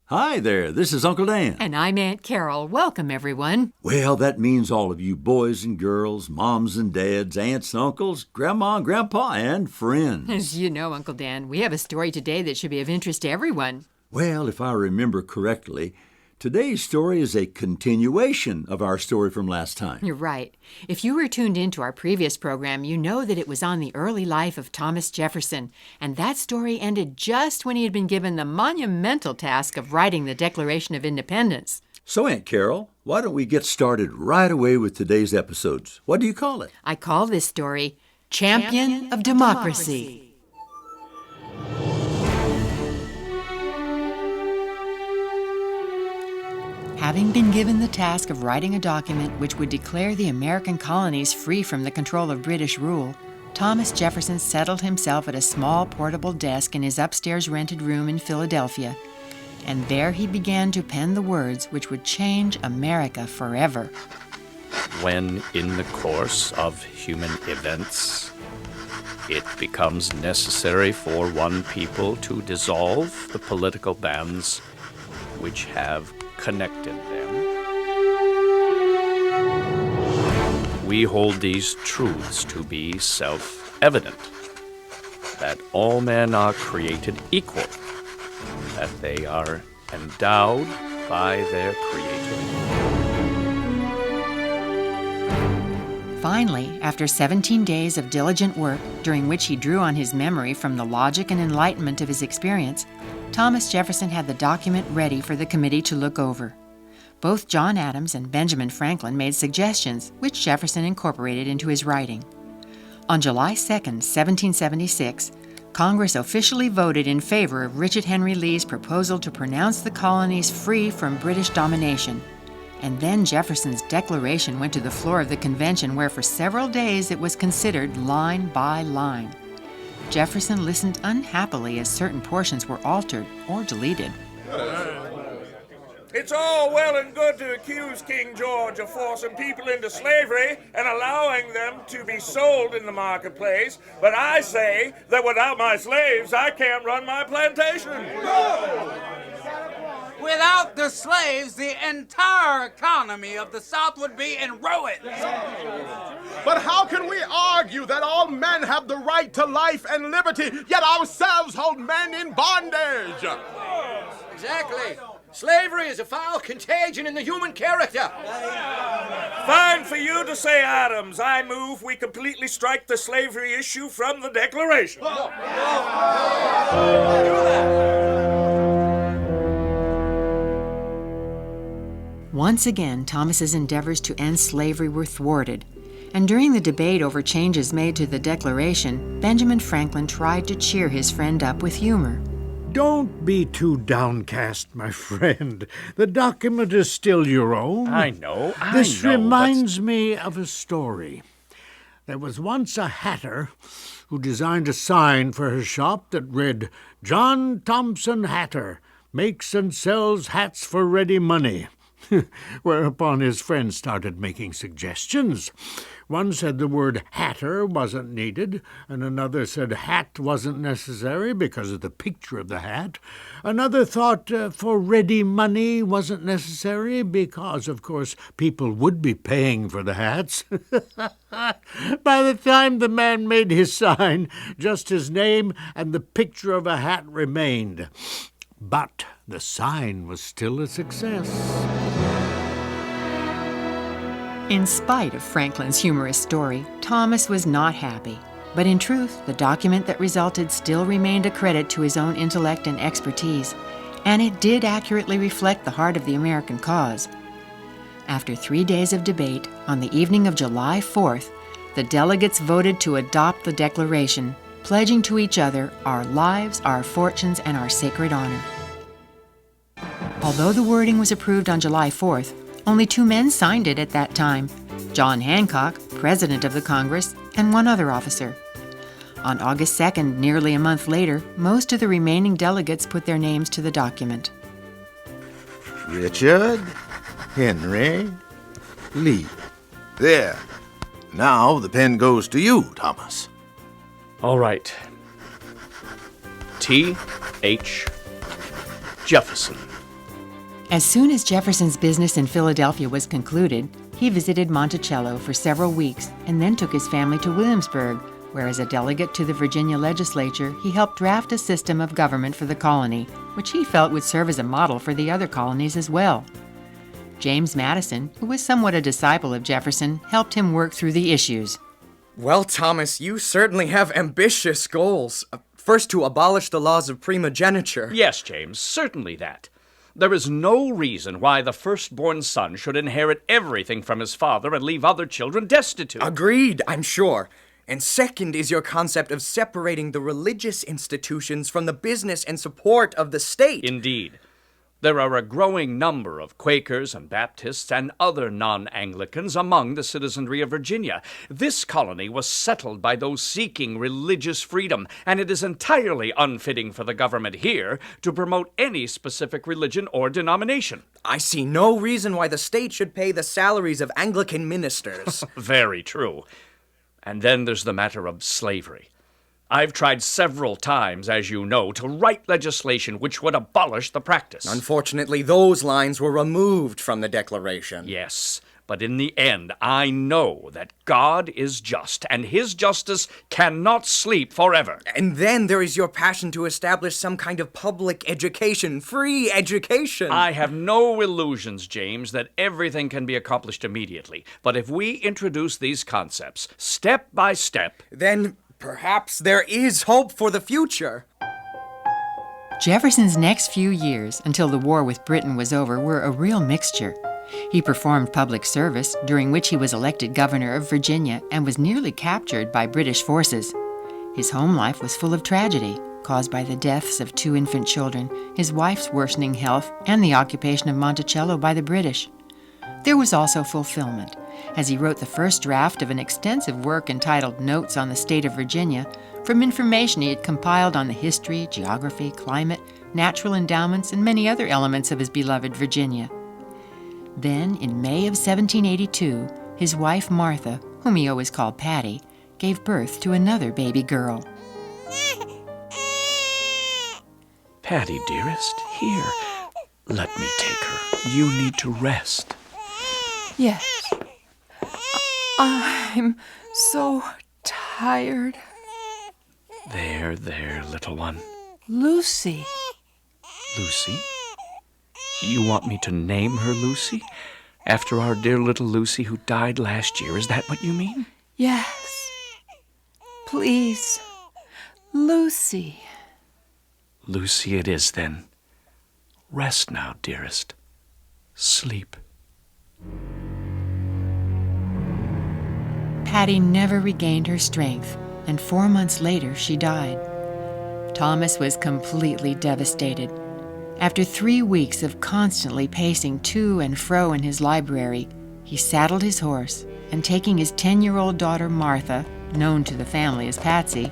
Hi there, this is Uncle Dan. And I'm Aunt Carol. Welcome, everyone. Well, that means all of you boys and girls, moms and dads, aunts and uncles, grandma and grandpa, and friends. As you know, Uncle Dan, we have a story today that should be of interest to everyone. Well, if I remember correctly, today's story is a continuation of our story from last time. You're right. If you were tuned into our previous program, you know that it was on the early life of Thomas Jefferson, and that story ended just when he had been given the monumental task of writing the Declaration of Independence. So, Aunt Carol, why don't we get started right away with today's episodes? What do you call it? I call this story Champion of Democracy. Having been given the task of writing a document which would declare the American colonies free from the control of British rule, Thomas Jefferson settled himself at a small portable desk in his upstairs rented room in Philadelphia, and there he began to pen the words which would change America forever. When in the course of human events, it becomes necessary for one people to dissolve the political bands which have connected them, we hold these truths to be self-evident, that all men are created equal, that they are endowed by their Creator. Finally, after 17 days of diligent work, during which he drew on his memory from the logic and enlightenment of his experience, Thomas Jefferson had the document ready for the committee to look over. Both John Adams and Benjamin Franklin made suggestions, which Jefferson incorporated into his writing. On July 2, 1776, Congress officially voted in favor of Richard Henry Lee's proposal to pronounce the colonies free from British domination. And then Jefferson's declaration went to the floor of the convention, where for several days it was considered line by line. Jefferson listened unhappily as certain portions were altered or deleted. It's all well and good to accuse King George of forcing people into slavery and allowing them to be sold in the marketplace, but I say that without my slaves, I can't run my plantation. Without the slaves, the entire economy of the South would be in ruins. But how can we argue that all men have the right to life and liberty, yet ourselves hold men in bondage? Exactly. Slavery is a foul contagion in the human character. Fine for you to say, Adams. I move we completely strike the slavery issue from the Declaration. Once again, Thomas's endeavors to end slavery were thwarted, and during the debate over changes made to the Declaration, Benjamin Franklin tried to cheer his friend up with humor. Don't be too downcast, my friend. The document is still your own. I know. This reminds me of a story. There was once a hatter who designed a sign for her shop that read, "John Thompson Hatter makes and sells hats for ready money." Whereupon his friends started making suggestions. One said the word hatter wasn't needed, and another said hat wasn't necessary because of the picture of the hat. Another thought for ready money wasn't necessary because, of course, people would be paying for the hats. By the time the man made his sign, just his name and the picture of a hat remained. But the sign was still a success. In spite of Franklin's humorous story, Thomas was not happy. But in truth, the document that resulted still remained a credit to his own intellect and expertise, and it did accurately reflect the heart of the American cause. After 3 days of debate, on the evening of July 4th, the delegates voted to adopt the Declaration, pledging to each other our lives, our fortunes, and our sacred honor. Although the wording was approved on July 4th, only 2 men signed it at that time: John Hancock, president of the Congress, and one other officer. On August 2nd, nearly a month later, most of the remaining delegates put their names to the document. Richard, Henry, Lee. There. Now the pen goes to you, Thomas. All right. T.H. Jefferson. As soon as Jefferson's business in Philadelphia was concluded, he visited Monticello for several weeks and then took his family to Williamsburg, where as a delegate to the Virginia legislature, he helped draft a system of government for the colony, which he felt would serve as a model for the other colonies as well. James Madison, who was somewhat a disciple of Jefferson, helped him work through the issues. Well, Thomas, you certainly have ambitious goals. First, to abolish the laws of primogeniture. Yes, James, certainly that. There is no reason why the firstborn son should inherit everything from his father and leave other children destitute. Agreed, I'm sure. And second is your concept of separating the religious institutions from the business and support of the state. Indeed. There are a growing number of Quakers and Baptists and other non-Anglicans among the citizenry of Virginia. This colony was settled by those seeking religious freedom, and it is entirely unfitting for the government here to promote any specific religion or denomination. I see no reason why the state should pay the salaries of Anglican ministers. Very true. And then there's the matter of slavery. I've tried several times, as you know, to write legislation which would abolish the practice. Unfortunately, those lines were removed from the Declaration. Yes, but in the end, I know that God is just, and his justice cannot sleep forever. And then there is your passion to establish some kind of public education, free education. I have no illusions, James, that everything can be accomplished immediately. But if we introduce these concepts, step by step, then perhaps there is hope for the future. Jefferson's next few years, until the war with Britain was over, were a real mixture. He performed public service, during which he was elected governor of Virginia and was nearly captured by British forces. His home life was full of tragedy, caused by the deaths of 2 infant children, his wife's worsening health, and the occupation of Monticello by the British. There was also fulfillment, as he wrote the first draft of an extensive work entitled Notes on the State of Virginia, from information he had compiled on the history, geography, climate, natural endowments, and many other elements of his beloved Virginia. Then, in May of 1782, his wife Martha, whom he always called Patty, gave birth to another baby girl. Patty, dearest, here. Let me take her. You need to rest. Yes. I'm so tired. There, little one. Lucy. Lucy? You want me to name her Lucy? After our dear little Lucy who died last year, is that what you mean? Yes. Please. Lucy. Lucy it is, then. Rest now, dearest. Sleep. Patty never regained her strength, and 4 months later she died. Thomas was completely devastated. After 3 weeks of constantly pacing to and fro in his library, he saddled his horse, and taking his 10-year-old daughter Martha, known to the family as Patsy,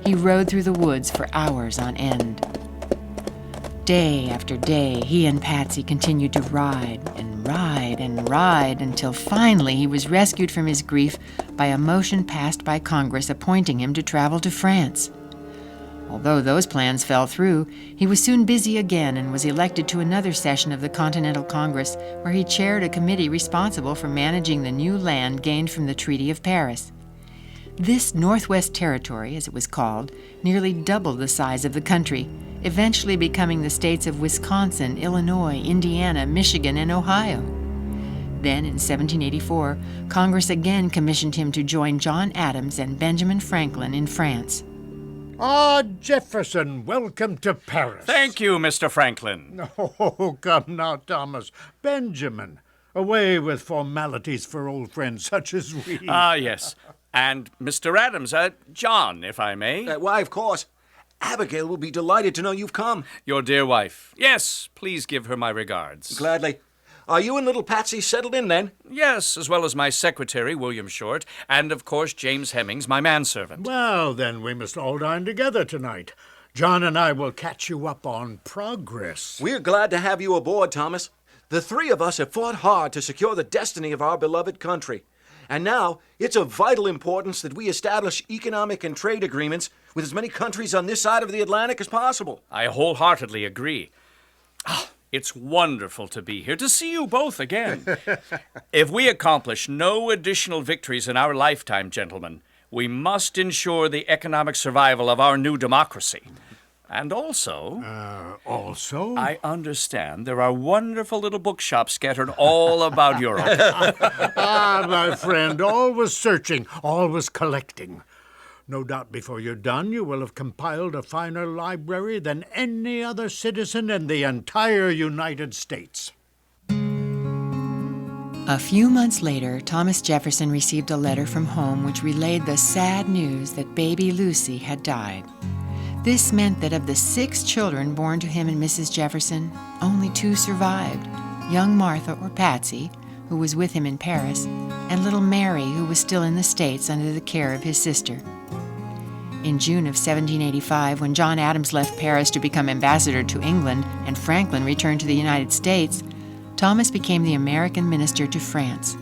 he rode through the woods for hours on end. Day after day, he and Patsy continued to ride and ride and ride until finally he was rescued from his grief by a motion passed by Congress appointing him to travel to France. Although those plans fell through, he was soon busy again and was elected to another session of the Continental Congress, where he chaired a committee responsible for managing the new land gained from the Treaty of Paris. This Northwest Territory, as it was called, nearly doubled the size of the country, eventually becoming the states of Wisconsin, Illinois, Indiana, Michigan, and Ohio. Then, in 1784, Congress again commissioned him to join John Adams and Benjamin Franklin in France. Ah, Jefferson, welcome to Paris. Thank you, Mr. Franklin. Oh, come now, Thomas. Benjamin, away with formalities for old friends such as we. Ah, yes. And Mr. Adams, John, if I may. Why, of course. Abigail will be delighted to know you've come. Your dear wife. Yes, please give her my regards. Gladly. Are you and little Patsy settled in, then? Yes, as well as my secretary, William Short, and, of course, James Hemmings, my manservant. Well, then we must all dine together tonight. John and I will catch you up on progress. We're glad to have you aboard, Thomas. The 3 of us have fought hard to secure the destiny of our beloved country. And now, it's of vital importance that we establish economic and trade agreements with as many countries on this side of the Atlantic as possible. I wholeheartedly agree. It's wonderful to be here, to see you both again. If we accomplish no additional victories in our lifetime, gentlemen, we must ensure the economic survival of our new democracy. And also... Also? I understand there are wonderful little bookshops scattered all about Europe. Ah, my friend, always searching, always collecting. No doubt before you're done, you will have compiled a finer library than any other citizen in the entire United States. A few months later, Thomas Jefferson received a letter from home which relayed the sad news that baby Lucy had died. This meant that of the 6 children born to him and Mrs. Jefferson, only 2 survived, young Martha or Patsy, who was with him in Paris, and little Mary, who was still in the States under the care of his sister. In June of 1785, when John Adams left Paris to become ambassador to England and Franklin returned to the United States, Thomas became the American minister to France.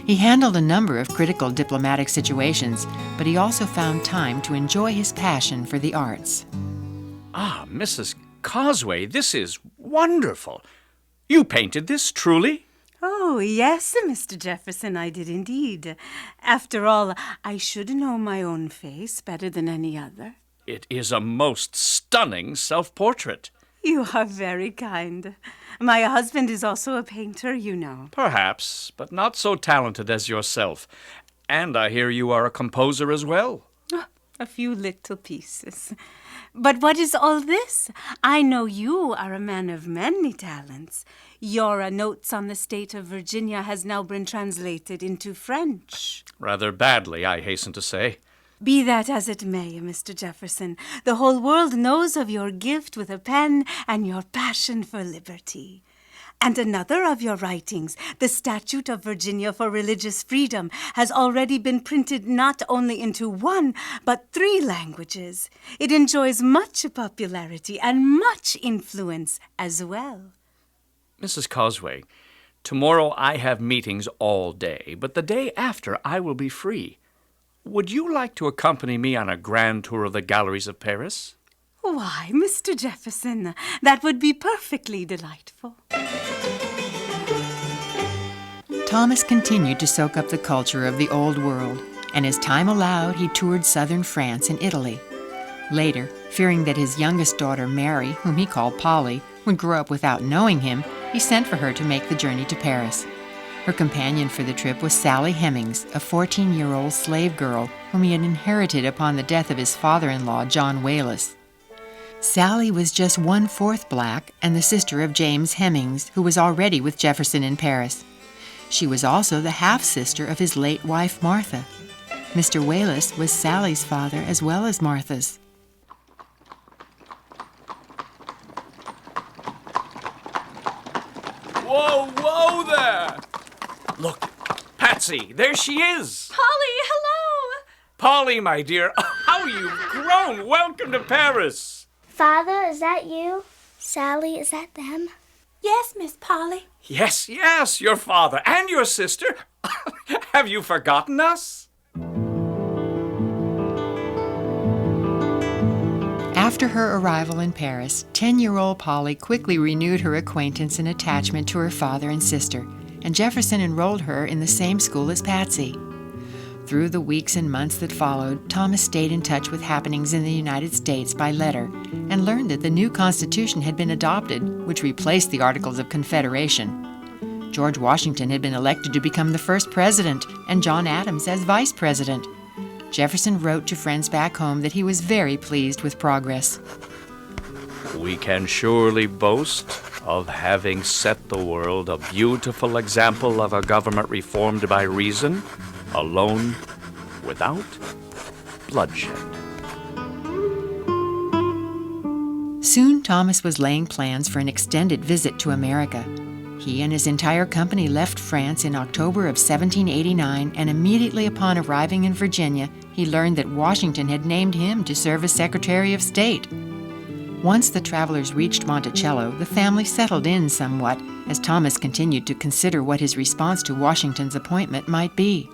He handled a number of critical diplomatic situations, but he also found time to enjoy his passion for the arts. Ah, Mrs. Causeway, this is wonderful. You painted this, truly? Oh, yes, Mr. Jefferson, I did indeed. After all, I should know my own face better than any other. It is a most stunning self-portrait. You are very kind. My husband is also a painter, you know. Perhaps, but not so talented as yourself. And I hear you are a composer as well. A few little pieces. But what is all this? I know you are a man of many talents. Your Notes on the State of Virginia has now been translated into French. Rather badly, I hasten to say. Be that as it may, Mr. Jefferson, the whole world knows of your gift with a pen and your passion for liberty. And another of your writings, the Statute of Virginia for Religious Freedom, has already been printed not only into 1, but 3 languages. It enjoys much popularity and much influence as well. Mrs. Causeway, tomorrow I have meetings all day, but the day after I will be free. Would you like to accompany me on a grand tour of the galleries of Paris? Why, Mr. Jefferson, that would be perfectly delightful. Thomas continued to soak up the culture of the Old World, and as time allowed, he toured southern France and Italy. Later, fearing that his youngest daughter, Mary, whom he called Polly, would grow up without knowing him, he sent for her to make the journey to Paris. Her companion for the trip was Sally Hemings, a 14-year-old slave girl whom he had inherited upon the death of his father-in-law, John Wallace. Sally was just 1/4 black and the sister of James Hemings, who was already with Jefferson in Paris. She was also the half-sister of his late wife, Martha. Mr. Wallace was Sally's father as well as Martha's. Whoa, whoa there! Look, Patsy, there she is! Polly, hello! Polly, my dear, how you've grown! Welcome to Paris! Father, is that you? Sally, is that them? Yes, Miss Polly. Yes, yes, your father and your sister. Have you forgotten us? After her arrival in Paris, 10-year-old Polly quickly renewed her acquaintance and attachment to her father and sister, and Jefferson enrolled her in the same school as Patsy. Through the weeks and months that followed, Thomas stayed in touch with happenings in the United States by letter and learned that the new Constitution had been adopted, which replaced the Articles of Confederation. George Washington had been elected to become the first president, and John Adams as vice president. Jefferson wrote to friends back home that he was very pleased with progress. We can surely boast of having set the world a beautiful example of a government reformed by reason, alone, without bloodshed. Soon Thomas was laying plans for an extended visit to America. He and his entire company left France in October of 1789, and immediately upon arriving in Virginia, he learned that Washington had named him to serve as Secretary of State. Once the travelers reached Monticello, the family settled in somewhat, as Thomas continued to consider what his response to Washington's appointment might be.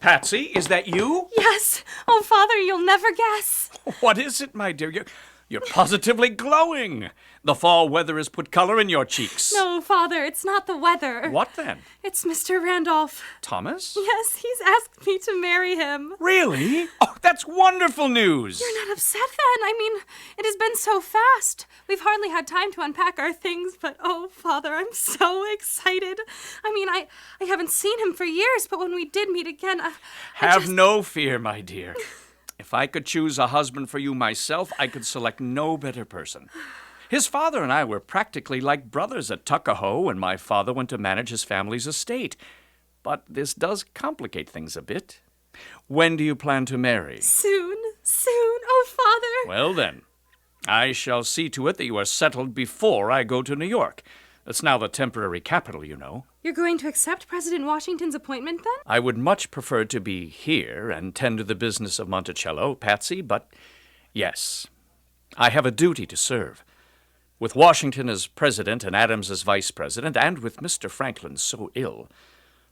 Patsy, is that you? Yes. Oh, Father, you'll never guess. What is it, my dear? You're positively glowing. The fall weather has put color in your cheeks. No, Father, it's not the weather. What then? It's Mr. Randolph. Thomas? Yes, he's asked me to marry him. Really? Oh, that's wonderful news. You're not upset then? I mean, it has been so fast. We've hardly had time to unpack our things, but oh, Father, I'm so excited. I mean, I haven't seen him for years, but when we did meet again, Have no fear, my dear. If I could choose a husband for you myself, I could select no better person. His father and I were practically like brothers at Tuckahoe when my father went to manage his family's estate. But this does complicate things a bit. When do you plan to marry? Soon, oh, Father. Well then, I shall see to it that you are settled before I go to New York. It's now the temporary capital, you know. You're going to accept President Washington's appointment, then? I would much prefer to be here and tend to the business of Monticello, Patsy, but yes, I have a duty to serve. With Washington as president and Adams as vice president, and with Mr. Franklin so ill,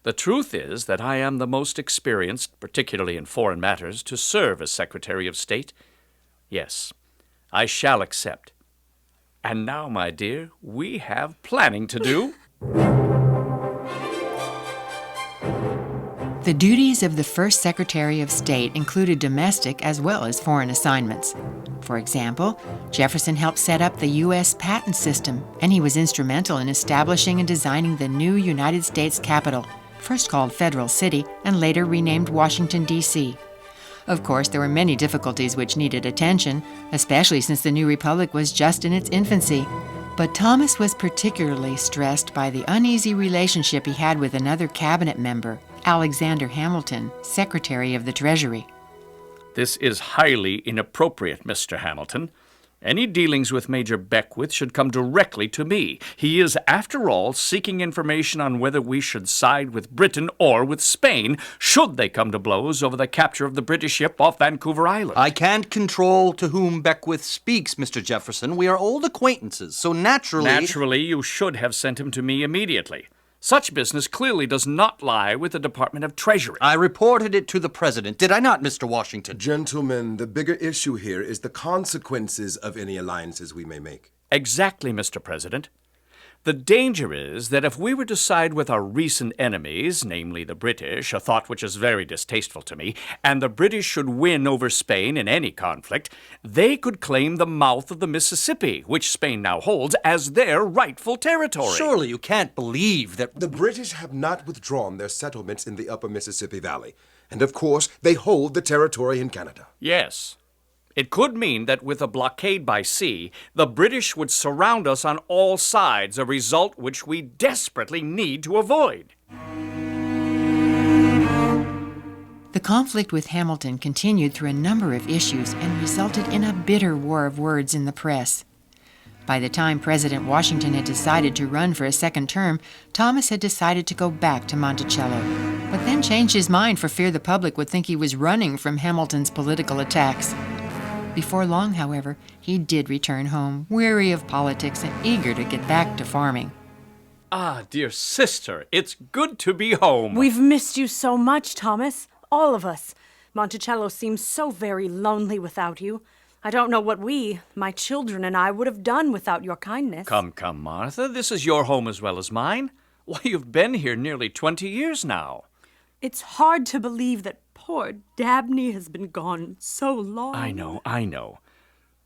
the truth is that I am the most experienced, particularly in foreign matters, to serve as Secretary of State. Yes, I shall accept. And now, my dear, we have planning to do. The duties of the first Secretary of State included domestic as well as foreign assignments. For example, Jefferson helped set up the U.S. patent system, and he was instrumental in establishing and designing the new United States Capitol, first called Federal City and later renamed Washington, D.C. Of course, there were many difficulties which needed attention, especially since the new republic was just in its infancy. But Thomas was particularly stressed by the uneasy relationship he had with another cabinet member, Alexander Hamilton, Secretary of the Treasury. This is highly inappropriate, Mr. Hamilton. Any dealings with Major Beckwith should come directly to me. He is, after all, seeking information on whether we should side with Britain or with Spain, should they come to blows over the capture of the British ship off Vancouver Island. I can't control to whom Beckwith speaks, Mr. Jefferson. We are old acquaintances, so naturally... Naturally, you should have sent him to me immediately. Such business clearly does not lie with the Department of Treasury. I reported it to the President, did I not, Mr. Washington? Gentlemen, the bigger issue here is the consequences of any alliances we may make. Exactly, Mr. President. The danger is that if we were to side with our recent enemies, namely the British, a thought which is very distasteful to me, and the British should win over Spain in any conflict, they could claim the mouth of the Mississippi, which Spain now holds, as their rightful territory. Surely you can't believe that... The British have not withdrawn their settlements in the upper Mississippi Valley. And of course, they hold the territory in Canada. Yes. It could mean that with a blockade by sea, the British would surround us on all sides, a result which we desperately need to avoid. The conflict with Hamilton continued through a number of issues and resulted in a bitter war of words in the press. By the time President Washington had decided to run for a second term, Thomas had decided to go back to Monticello, but then changed his mind for fear the public would think he was running from Hamilton's political attacks. Before long, however, he did return home, weary of politics and eager to get back to farming. Ah, dear sister, it's good to be home. We've missed you so much, Thomas. All of us. Monticello seems so very lonely without you. I don't know what we, my children and I, would have done without your kindness. Come, Martha. This is your home as well as mine. Why, you've been here nearly 20 years now. It's hard to believe that poor Dabney has been gone so long. I know.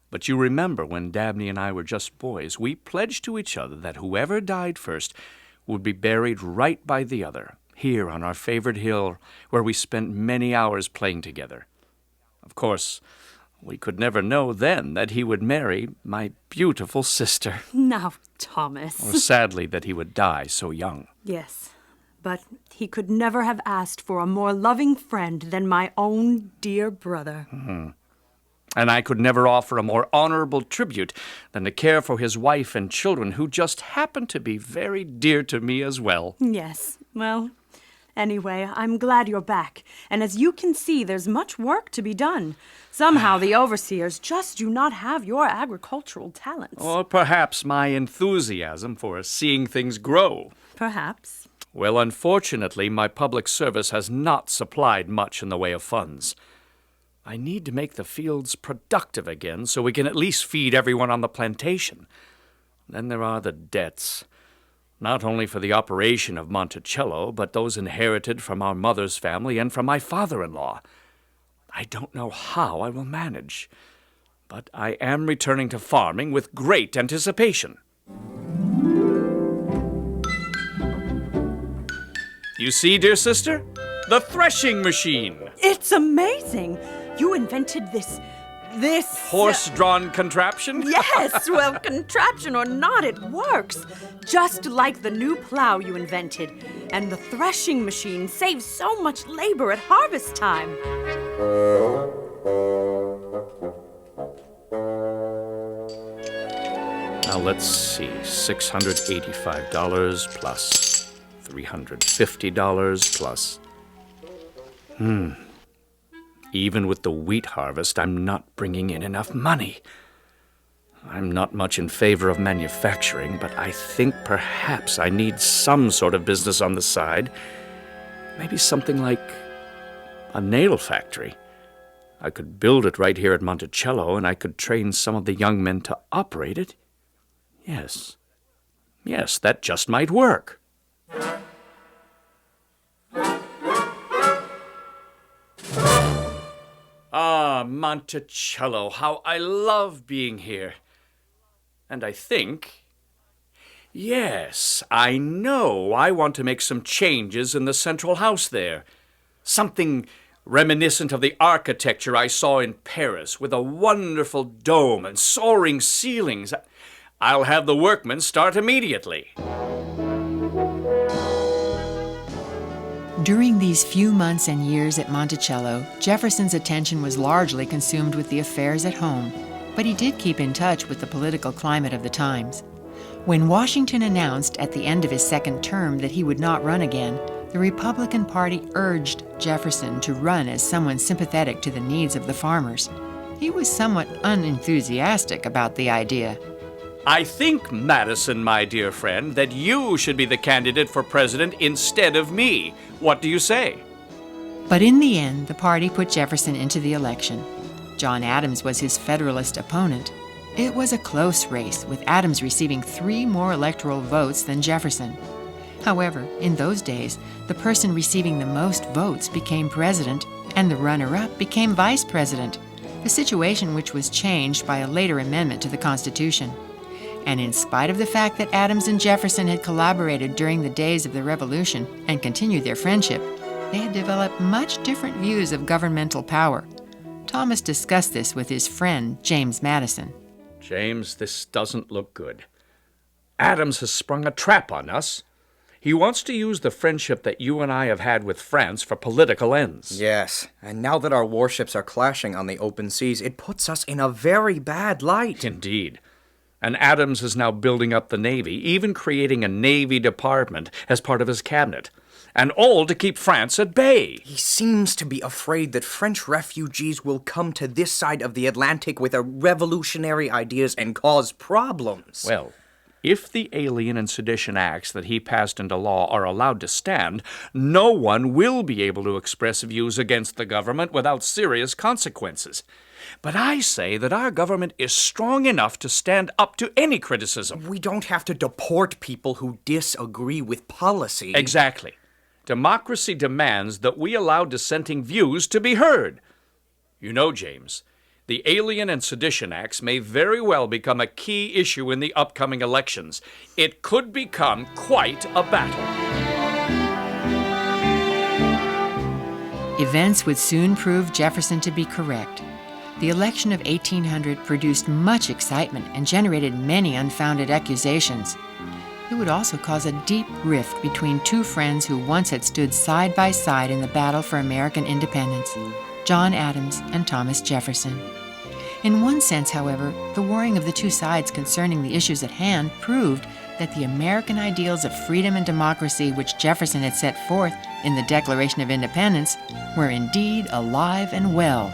But you remember when Dabney and I were just boys, we pledged to each other that whoever died first would be buried right by the other, here on our favorite hill where we spent many hours playing together. Of course, we could never know then that he would marry my beautiful sister. Now, Thomas. Or sadly that he would die so young. Yes. But he could never have asked for a more loving friend than my own dear brother. Mm-hmm. And I could never offer a more honorable tribute than to care for his wife and children, who just happen to be very dear to me as well. Yes, well, anyway, I'm glad you're back. And as you can see, there's much work to be done. Somehow the overseers just do not have your agricultural talents. Or perhaps my enthusiasm for seeing things grow. Perhaps. Well, unfortunately, my public service has not supplied much in the way of funds. I need to make the fields productive again so we can at least feed everyone on the plantation. Then there are the debts, not only for the operation of Monticello, but those inherited from our mother's family and from my father-in-law. I don't know how I will manage, but I am returning to farming with great anticipation. You see, dear sister, the threshing machine. It's amazing. You invented this horse-drawn contraption? Yes, well, contraption or not, it works. Just like the new plow you invented. And the threshing machine saves so much labor at harvest time. Now let's see, $685 plus $350 plus... Even with the wheat harvest, I'm not bringing in enough money. I'm not much in favor of manufacturing, but I think perhaps I need some sort of business on the side. Maybe something like a nail factory. I could build it right here at Monticello, and I could train some of the young men to operate it. Yes, that just might work. Ah, Monticello, how I love being here. And I think... Yes, I know I want to make some changes in the central house there. Something reminiscent of the architecture I saw in Paris, with a wonderful dome and soaring ceilings. I'll have the workmen start immediately. During these few months and years at Monticello, Jefferson's attention was largely consumed with the affairs at home, but he did keep in touch with the political climate of the times. When Washington announced at the end of his second term that he would not run again, the Republican Party urged Jefferson to run as someone sympathetic to the needs of the farmers. He was somewhat unenthusiastic about the idea. I think, Madison, my dear friend, that you should be the candidate for president instead of me. What do you say? But in the end, the party put Jefferson into the election. John Adams was his Federalist opponent. It was a close race, with Adams receiving 3 more electoral votes than Jefferson. However, in those days, the person receiving the most votes became president, and the runner-up became vice president, a situation which was changed by a later amendment to the Constitution. And in spite of the fact that Adams and Jefferson had collaborated during the days of the Revolution and continued their friendship, they had developed much different views of governmental power. Thomas discussed this with his friend, James Madison. James, this doesn't look good. Adams has sprung a trap on us. He wants to use the friendship that you and I have had with France for political ends. Yes, and now that our warships are clashing on the open seas, it puts us in a very bad light. Indeed. And Adams is now building up the Navy, even creating a Navy department as part of his cabinet, and all to keep France at bay. He seems to be afraid that French refugees will come to this side of the Atlantic with their revolutionary ideas and cause problems. Well, if the Alien and Sedition Acts that he passed into law are allowed to stand, no one will be able to express views against the government without serious consequences. But I say that our government is strong enough to stand up to any criticism. We don't have to deport people who disagree with policy. Exactly. Democracy demands that we allow dissenting views to be heard. You know, James, the Alien and Sedition Acts may very well become a key issue in the upcoming elections. It could become quite a battle. Events would soon prove Jefferson to be correct. The election of 1800 produced much excitement and generated many unfounded accusations. It would also cause a deep rift between 2 friends who once had stood side by side in the battle for American independence, John Adams and Thomas Jefferson. In one sense, however, the warring of the 2 sides concerning the issues at hand proved that the American ideals of freedom and democracy which Jefferson had set forth in the Declaration of Independence were indeed alive and well.